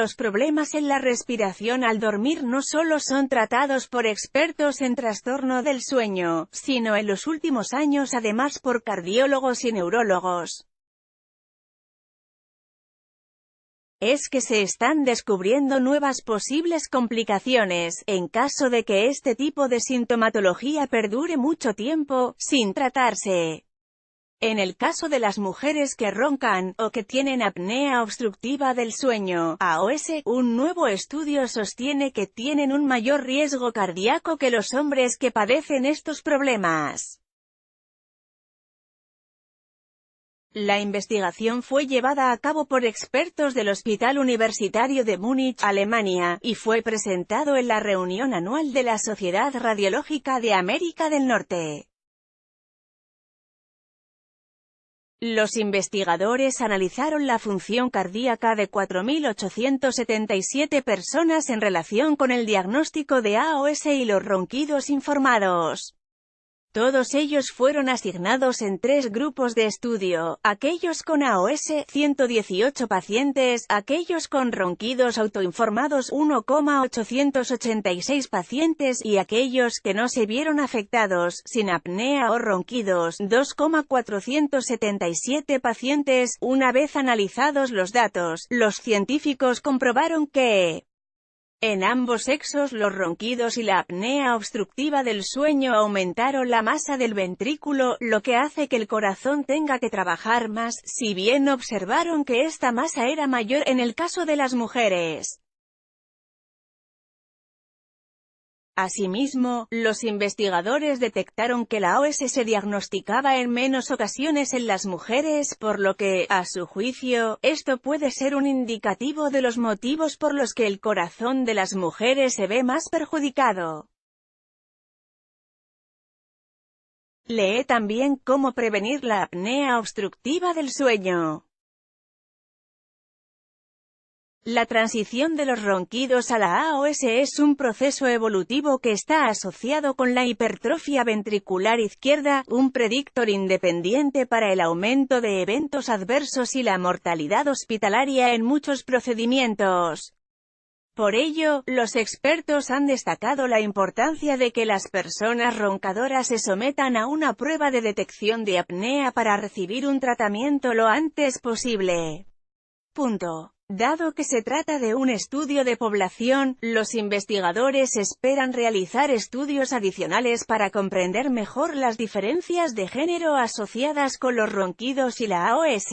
los problemas en la respiración al dormir no solo son tratados por expertos en trastorno del sueño, sino en los últimos años además por cardiólogos y neurólogos. Es que se están descubriendo nuevas posibles complicaciones, en caso de que este tipo de sintomatología perdure mucho tiempo, sin tratarse. En el caso de las mujeres que roncan, o que tienen apnea obstructiva del sueño, AOS, un nuevo estudio sostiene que tienen un mayor riesgo cardíaco que los hombres que padecen estos problemas. La investigación fue llevada a cabo por expertos del Hospital Universitario de Múnich, Alemania, y fue presentado en la reunión anual de la Sociedad Radiológica de América del Norte. Los investigadores analizaron la función cardíaca de 4.877 personas en relación con el diagnóstico de AOS y los ronquidos informados. Todos ellos fueron asignados en 3 grupos de estudio: aquellos con AOS, 118 pacientes; aquellos con ronquidos autoinformados, 1,886 pacientes; y aquellos que no se vieron afectados, sin apnea o ronquidos, 2,477 pacientes. Una vez analizados los datos, los científicos comprobaron que en ambos sexos los ronquidos y la apnea obstructiva del sueño aumentaron la masa del ventrículo, lo que hace que el corazón tenga que trabajar más, si bien observaron que esta masa era mayor en el caso de las mujeres. Asimismo, los investigadores detectaron que la AOS se diagnosticaba en menos ocasiones en las mujeres, por lo que, a su juicio, esto puede ser un indicativo de los motivos por los que el corazón de las mujeres se ve más perjudicado. Lee también cómo prevenir la apnea obstructiva del sueño. La transición de los ronquidos a la AOS es un proceso evolutivo que está asociado con la hipertrofia ventricular izquierda, un predictor independiente para el aumento de eventos adversos y la mortalidad hospitalaria en muchos procedimientos. Por ello, los expertos han destacado la importancia de que las personas roncadoras se sometan a una prueba de detección de apnea para recibir un tratamiento lo antes posible. Dado que se trata de un estudio de población, los investigadores esperan realizar estudios adicionales para comprender mejor las diferencias de género asociadas con los ronquidos y la AOS.